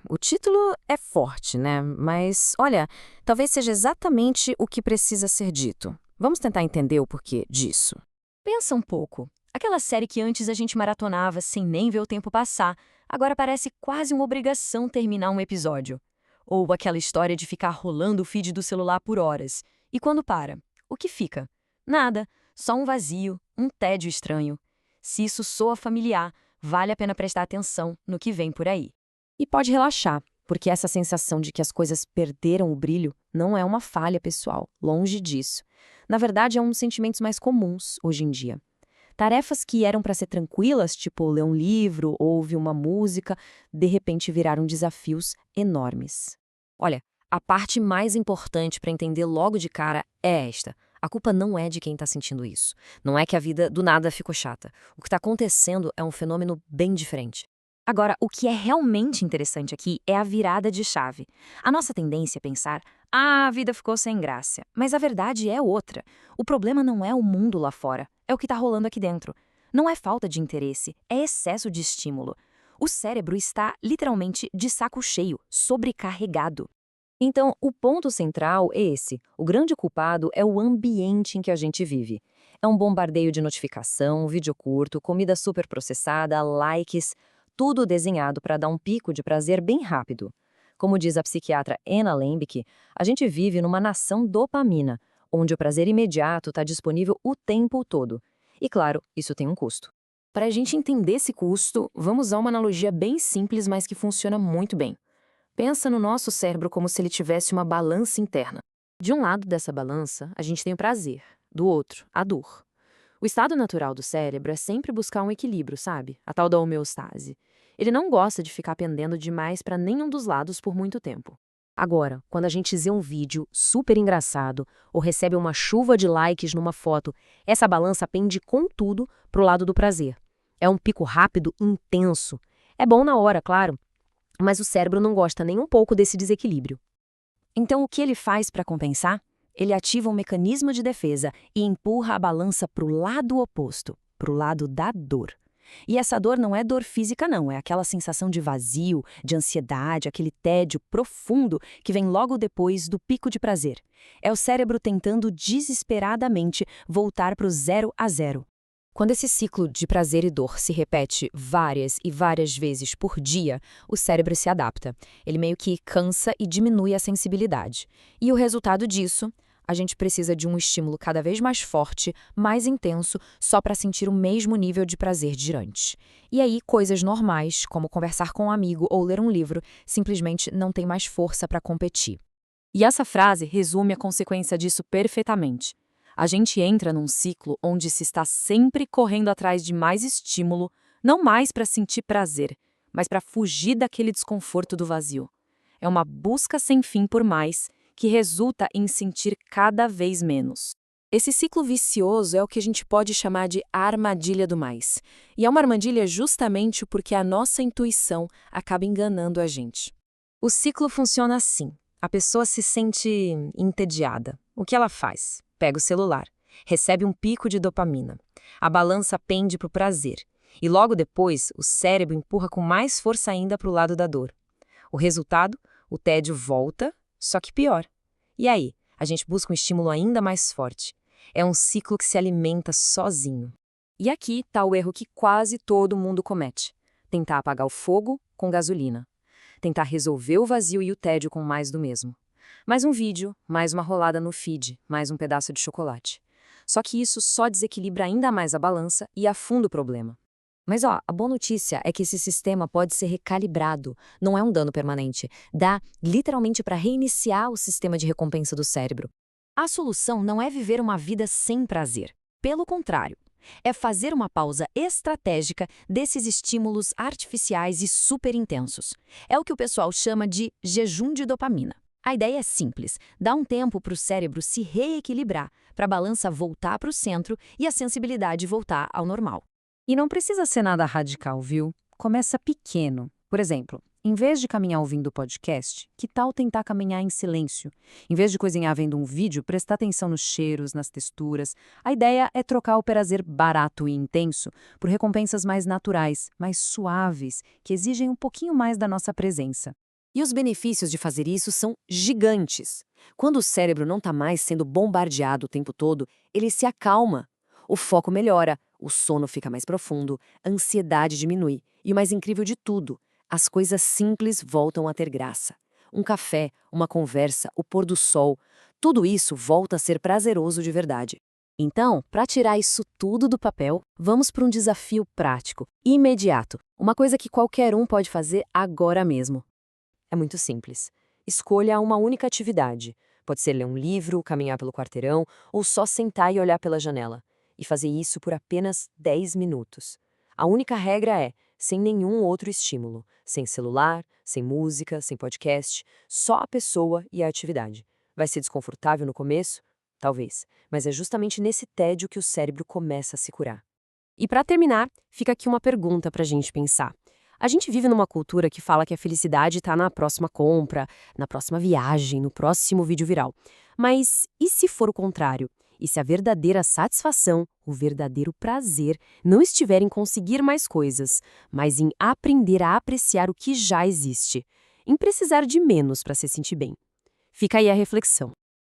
O título é forte, né? Mas, olha, talvez seja exatamente o que precisa ser dito. Vamos tentar entender o porquê disso. Pensa um pouco. Aquela série que antes a gente maratonava sem nem ver o tempo passar, agora parece quase uma obrigação terminar um episódio. Ou aquela história de ficar rolando o feed do celular por horas. E quando para, o que fica? Nada, só um vazio, um tédio estranho. Se isso soa familiar, vale a pena prestar atenção no que vem por aí. E pode relaxar, porque essa sensação de que as coisas perderam o brilho não é uma falha pessoal, longe disso. Na verdade, é um dos sentimentos mais comuns hoje em dia. Tarefas que eram para ser tranquilas, tipo ler um livro ou ouvir uma música, de repente viraram desafios enormes. Olha, a parte mais importante para entender logo de cara é esta. A culpa não é de quem está sentindo isso. Não é que a vida do nada ficou chata. O que está acontecendo é um fenômeno bem diferente. Agora, o que é realmente interessante aqui é a virada de chave. A nossa tendência é pensar, a vida ficou sem graça. Mas a verdade é outra. O problema não é o mundo lá fora, é o que está rolando aqui dentro. Não é falta de interesse, é excesso de estímulo. O cérebro está, literalmente, de saco cheio, sobrecarregado. Então, o ponto central é esse. O grande culpado é o ambiente em que a gente vive. É um bombardeio de notificação, vídeo curto, comida superprocessada, likes, tudo desenhado para dar um pico de prazer bem rápido. Como diz a psiquiatra Anna Lembke, a gente vive numa nação dopamina, onde o prazer imediato está disponível o tempo todo. E claro, isso tem um custo. Para a gente entender esse custo, vamos usar uma analogia bem simples, mas que funciona muito bem. Pensa no nosso cérebro como se ele tivesse uma balança interna. De um lado dessa balança, a gente tem o prazer, do outro, a dor. O estado natural do cérebro é sempre buscar um equilíbrio, sabe? A tal da homeostase. Ele não gosta de ficar pendendo demais para nenhum dos lados por muito tempo. Agora, quando a gente vê um vídeo super engraçado ou recebe uma chuva de likes numa foto, essa balança pende com tudo pro lado do prazer. É um pico rápido, intenso. É bom na hora, claro, mas o cérebro não gosta nem um pouco desse desequilíbrio. Então, o que ele faz para compensar? Ele ativa um mecanismo de defesa e empurra a balança para o lado oposto, para o lado da dor. E essa dor não é dor física, não, é aquela sensação de vazio, de ansiedade, aquele tédio profundo que vem logo depois do pico de prazer. É o cérebro tentando desesperadamente voltar para o 0 a 0. Quando esse ciclo de prazer e dor se repete várias e várias vezes por dia, o cérebro se adapta. Ele meio que cansa e diminui a sensibilidade. E o resultado disso, a gente precisa de um estímulo cada vez mais forte, mais intenso, só para sentir o mesmo nível de prazer de antes. E aí, coisas normais, como conversar com um amigo ou ler um livro, simplesmente não têm mais força para competir. E essa frase resume a consequência disso perfeitamente. A gente entra num ciclo onde se está sempre correndo atrás de mais estímulo, não mais para sentir prazer, mas para fugir daquele desconforto do vazio. É uma busca sem fim por mais, que resulta em sentir cada vez menos. Esse ciclo vicioso é o que a gente pode chamar de armadilha do mais. E é uma armadilha justamente porque a nossa intuição acaba enganando a gente. O ciclo funciona assim. A pessoa se sente entediada. O que ela faz? Pega o celular, recebe um pico de dopamina. A balança pende para o prazer. E logo depois, o cérebro empurra com mais força ainda para o lado da dor. O resultado? O tédio volta, só que pior. E aí? A gente busca um estímulo ainda mais forte. É um ciclo que se alimenta sozinho. E aqui está o erro que quase todo mundo comete. Tentar apagar o fogo com gasolina. Tentar resolver o vazio e o tédio com mais do mesmo. Mais um vídeo, mais uma rolada no feed, mais um pedaço de chocolate. Só que isso só desequilibra ainda mais a balança e afunda o problema. Mas a boa notícia é que esse sistema pode ser recalibrado, não é um dano permanente. Dá literalmente para reiniciar o sistema de recompensa do cérebro. A solução não é viver uma vida sem prazer. Pelo contrário, é fazer uma pausa estratégica desses estímulos artificiais e super intensos. É o que o pessoal chama de jejum de dopamina. A ideia é simples, dá um tempo para o cérebro se reequilibrar, para a balança voltar para o centro e a sensibilidade voltar ao normal. E não precisa ser nada radical, viu? Começa pequeno. Por exemplo, Em vez de caminhar ouvindo podcast, que tal tentar caminhar em silêncio? Em vez de cozinhar vendo um vídeo, prestar atenção nos cheiros, nas texturas. A ideia é trocar o prazer barato e intenso por recompensas mais naturais, mais suaves, que exigem um pouquinho mais da nossa presença. E os benefícios de fazer isso são gigantes. Quando o cérebro não está mais sendo bombardeado o tempo todo, ele se acalma. O foco melhora, o sono fica mais profundo, a ansiedade diminui. E o mais incrível de tudo, as coisas simples voltam a ter graça. Um café, uma conversa, o pôr do sol, tudo isso volta a ser prazeroso de verdade. Então, para tirar isso tudo do papel, vamos para um desafio prático, imediato. Uma coisa que qualquer um pode fazer agora mesmo. É muito simples. Escolha uma única atividade. Pode ser ler um livro, caminhar pelo quarteirão ou só sentar e olhar pela janela. E fazer isso por apenas 10 minutos. A única regra é, sem nenhum outro estímulo. Sem celular, sem música, sem podcast. Só a pessoa e a atividade. Vai ser desconfortável no começo? Talvez. Mas é justamente nesse tédio que o cérebro começa a se curar. E para terminar, fica aqui uma pergunta para a gente pensar. A gente vive numa cultura que fala que a felicidade está na próxima compra, na próxima viagem, no próximo vídeo viral. Mas e se for o contrário? E se a verdadeira satisfação, o verdadeiro prazer, não estiver em conseguir mais coisas, mas em aprender a apreciar o que já existe, em precisar de menos para se sentir bem? Fica aí a reflexão.